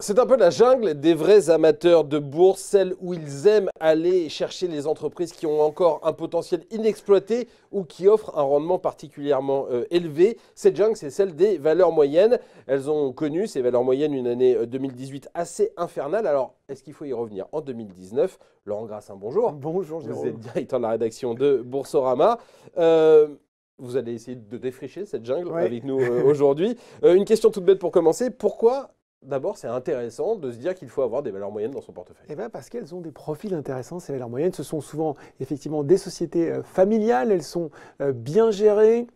C'est un peu la jungle des vrais amateurs de bourse, celle où ils aiment aller chercher les entreprises qui ont encore un potentiel inexploité ou qui offrent un rendement particulièrement élevé. Cette jungle, c'est celle des valeurs moyennes. Elles ont connu, ces valeurs moyennes, une année 2018 assez infernale. Alors, est-ce qu'il faut y revenir en 2019? Laurent Grassin, bonjour. Bonjour, Jérôme. Vous êtes directeur de la rédaction de Boursorama. Vous allez essayer de défricher cette jungle avec nous aujourd'hui. Une question toute bête pour commencer. Pourquoi d'abord, c'est intéressant de se dire qu'il faut avoir des valeurs moyennes dans son portefeuille? Eh bien, parce qu'elles ont des profils intéressants, ces valeurs moyennes. Ce sont souvent effectivement des sociétés familiales, elles sont bien gérées.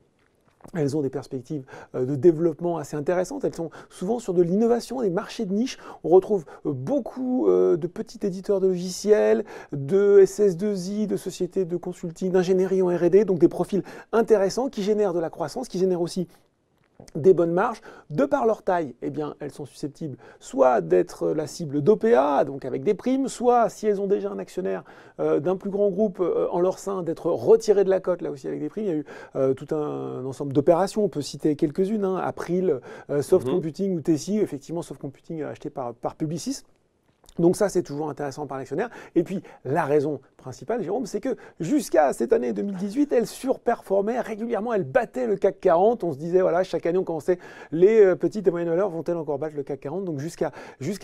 Elles ont des perspectives de développement assez intéressantes. Elles sont souvent sur de l'innovation, des marchés de niche. On retrouve beaucoup de petits éditeurs de logiciels, de SS2I, de sociétés de consulting, d'ingénierie en R&D. Donc des profils intéressants qui génèrent de la croissance, qui génèrent aussi des bonnes marges. De par leur taille, eh bien, elles sont susceptibles soit d'être la cible d'OPA, donc avec des primes, soit, si elles ont déjà un actionnaire d'un plus grand groupe en leur sein, d'être retirées de la cote, là aussi avec des primes. Il y a eu tout un ensemble d'opérations, on peut citer quelques-unes, April, Soft Computing ou Tessie, effectivement Soft Computing acheté par Publicis. Donc ça, c'est toujours intéressant par l'actionnaire. Et puis, la raison principale, Jérôme, c'est que jusqu'à cette année 2018, elle surperformait régulièrement, elle battait le CAC 40. On se disait, voilà, chaque année, on commençait, les petites et moyennes valeurs vont-elles encore battre le CAC 40? Donc jusqu'à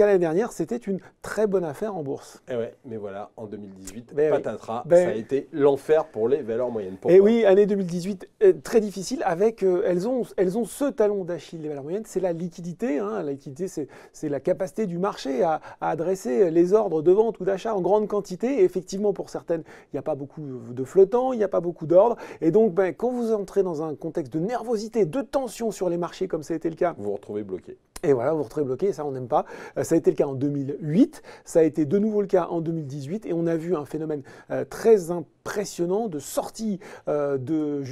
l'année dernière, c'était une très bonne affaire en bourse. Et ouais, mais voilà, en 2018, patatras, ça a été l'enfer pour les valeurs moyennes. Pourquoi? Et oui, année 2018, très difficile, avec, elles ont ce talon d'Achille, les valeurs moyennes, c'est la liquidité. La liquidité, c'est la capacité du marché à adresser les ordres de vente ou d'achat en grande quantité. Et effectivement, pour certaines, il n'y a pas beaucoup de flottants, il n'y a pas beaucoup d'ordres. Et donc, quand vous entrez dans un contexte de nervosité, de tension sur les marchés, comme ça a été le cas, vous vous retrouvez bloqué. Et voilà, vous vous retrouvez bloqué, et ça, on n'aime pas. Ça a été le cas en 2008, ça a été de nouveau le cas en 2018, et on a vu un phénomène très impressionnant de sortie de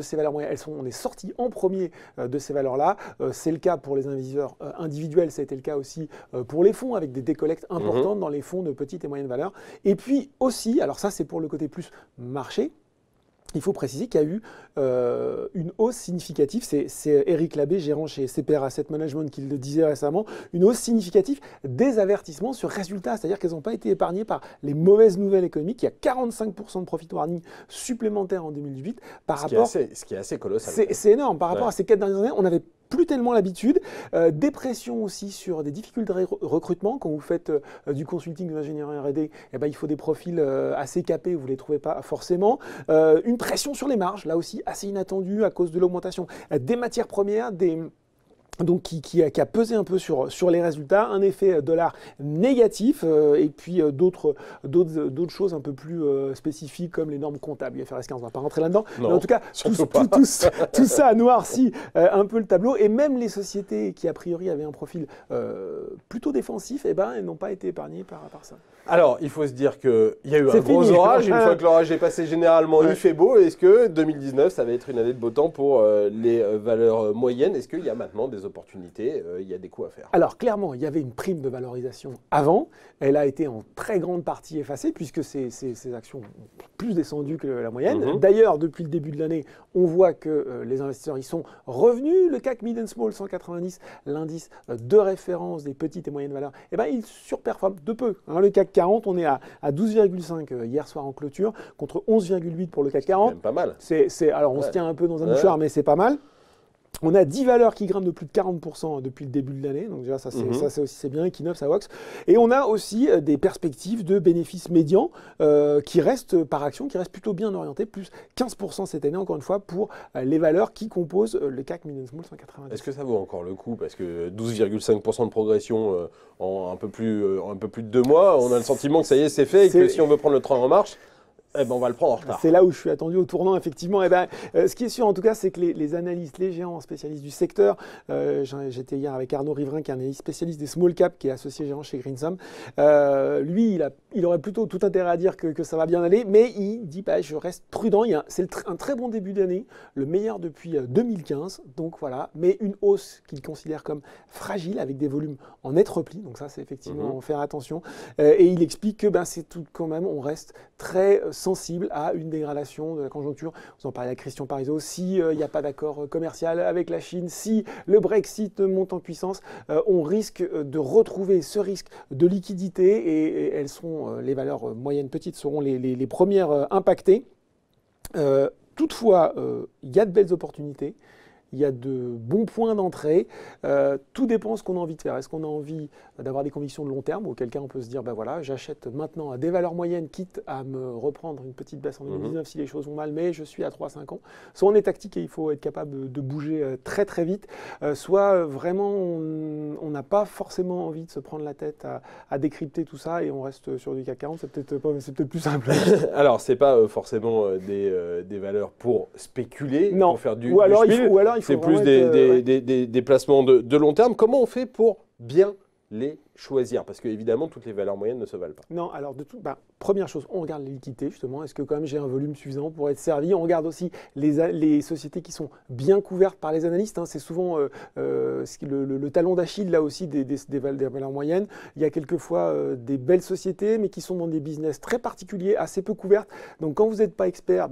ces valeurs moyennes. On est sorti en premier de ces valeurs-là. C'est le cas pour les investisseurs individuels, ça a été le cas aussi pour les fonds, avec des décollectes importantes dans les fonds de petites et moyennes valeurs. Et puis aussi, alors ça c'est pour le côté plus marché, il faut préciser qu'il y a eu une hausse significative, c'est Eric Labbé, gérant chez CPR Asset Management, qui le disait récemment, une hausse significative des avertissements sur résultats, c'est-à-dire qu'elles n'ont pas été épargnées par les mauvaises nouvelles économiques. Il y a 45% de profit warning supplémentaires en 2018 par rapport... Ce qui est assez colossal. C'est énorme, par rapport à ces 4 dernières années, on avait plus tellement l'habitude. Des pressions aussi sur des difficultés de recrutement. Quand vous faites du consulting, de l'ingénierie R&D, il faut des profils assez capés, vous ne les trouvez pas forcément. Une pression sur les marges, là aussi assez inattendue à cause de l'augmentation des matières premières, donc qui a pesé un peu sur les résultats, un effet dollar négatif et puis d'autres choses un peu plus spécifiques comme les normes comptables. IFRS 15, on ne va pas rentrer là-dedans. Mais en tout cas, tout ça a noirci un peu le tableau, et même les sociétés qui a priori avaient un profil plutôt défensif, elles n'ont pas été épargnées par ça. Alors, il faut se dire qu'il y a eu un gros orage. Une fois que l'orage est passé, généralement, il fait beau. Est-ce que 2019, ça va être une année de beau temps pour les valeurs moyennes? Est-ce qu'il y a maintenant des opportunités? Il y a des coups à faire? Alors, clairement, il y avait une prime de valorisation avant. Elle a été en très grande partie effacée puisque ces actions ont plus descendu que la moyenne. D'ailleurs, depuis le début de l'année, on voit que les investisseurs y sont revenus. Le CAC Mid & Small 190, l'indice de référence des petites et moyennes valeurs, il surperforme de peu. Le CAC 40, on est à 12,5 hier soir en clôture, contre 11,8 pour le CAC 40. C'est quand même pas mal. Alors, on se tient un peu dans un mouchoir, mais c'est pas mal. On a 10 valeurs qui grimpent de plus de 40% depuis le début de l'année, donc déjà ça c'est bien, Equinox, AWACS. Et on a aussi des perspectives de bénéfices médians qui restent par action, qui restent plutôt bien orientés, plus 15% cette année encore une fois pour les valeurs qui composent le CAC Mid & Small 190. Est-ce que ça vaut encore le coup? Parce que 12,5% de progression en un peu plus de 2 mois, on a le sentiment que ça y est, c'est fait, et que si on veut prendre le train en marche, on va le prendre en retard. C'est là où je suis attendu au tournant, effectivement. Ce qui est sûr, en tout cas, c'est que les analystes, les géants spécialistes du secteur, j'étais hier avec Arnaud Riverain, qui est un analyste spécialiste des small cap, qui est associé gérant chez Greensum. Lui, il aurait plutôt tout intérêt à dire que ça va bien aller, mais il dit je reste prudent. C'est un très bon début d'année, le meilleur depuis 2015. Donc voilà, mais une hausse qu'il considère comme fragile, avec des volumes en net repli. Donc ça, c'est effectivement faire attention. Et il explique que c'est tout quand même, on reste très sensibles à une dégradation de la conjoncture. Vous en parlez à Christian Parizeau, si il n'y a pas d'accord commercial avec la Chine, si le Brexit monte en puissance, on risque de retrouver ce risque de liquidité et elles seront, les valeurs moyennes petites seront les premières impactées. Toutefois, il y a de belles opportunités. Il y a de bons points d'entrée. Tout dépend de ce qu'on a envie de faire. Est-ce qu'on a envie d'avoir des convictions de long terme, auquel cas on peut se dire, ben voilà, j'achète maintenant à des valeurs moyennes, quitte à me reprendre une petite baisse en 2019 si les choses vont mal, mais je suis à 3-5 ans. Soit on est tactique et il faut être capable de bouger très très vite, soit vraiment on n'a pas forcément envie de se prendre la tête à décrypter tout ça et on reste sur du CAC 40, c'est peut-être plus simple. Alors, ce n'est pas forcément des valeurs pour spéculer, non. pour faire du ou alors spiel. C'est plus des placements de long terme. Comment on fait pour bien les choisir? Parce qu'évidemment, toutes les valeurs moyennes ne se valent pas. Non, alors première chose, on regarde les liquidités justement. Est-ce que quand même j'ai un volume suffisant pour être servi? On regarde aussi les sociétés qui sont bien couvertes par les analystes. C'est souvent le talon d'Achille là aussi des valeurs moyennes. Il y a quelquefois des belles sociétés, mais qui sont dans des business très particuliers, assez peu couvertes. Donc quand vous n'êtes pas expert,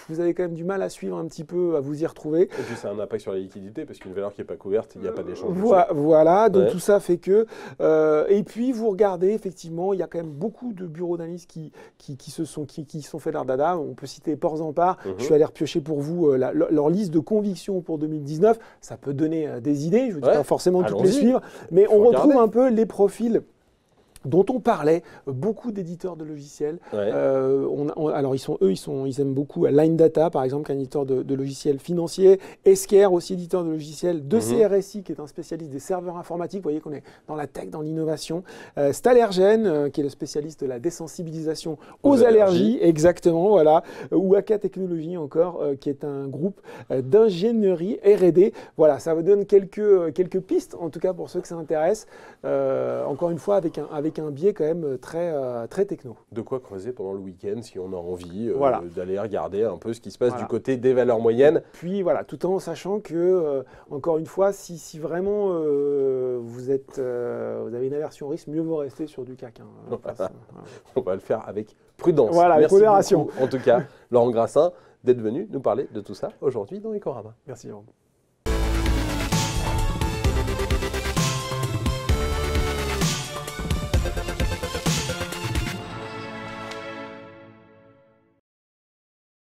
vous avez quand même du mal à suivre un petit peu, à vous y retrouver. Et puis ça a un impact sur la liquidité, parce qu'une valeur qui n'est pas couverte, il n'y a pas d'échange. Voilà, donc tout ça fait que... et puis vous regardez, effectivement, il y a quand même beaucoup de bureaux d'analyse qui se sont fait leur dada. On peut citer Portzamparc. Je suis allé repiocher pour vous leur liste de convictions pour 2019. Ça peut donner des idées. Je ne veux pas forcément toutes les suivre, mais on retrouve un peu les profils dont on parlait, beaucoup d'éditeurs de logiciels. Alors ils aiment beaucoup Line Data, par exemple, qui est un éditeur de logiciels financiers. Esker, aussi éditeur de logiciels. De CRSI, qui est un spécialiste des serveurs informatiques. Vous voyez qu'on est dans la tech, dans l'innovation. Stalergen, qui est le spécialiste de la désensibilisation aux allergies. Exactement, voilà. Ou AK Technologies encore, qui est un groupe d'ingénierie R&D. Voilà, ça vous donne quelques pistes, en tout cas pour ceux que ça intéresse. Encore une fois, avec un biais quand même très techno. De quoi creuser pendant le week-end si on a envie d'aller regarder un peu ce qui se passe du côté des valeurs moyennes. Puis voilà, tout en sachant que, encore une fois, si vraiment vous avez une aversion au risque, mieux vaut rester sur du CAC. On va le faire avec prudence. Voilà, avec modération. Beaucoup, en tout cas, Laurent Grassin, d'être venu nous parler de tout ça aujourd'hui dans Ecorama. Merci Laurent.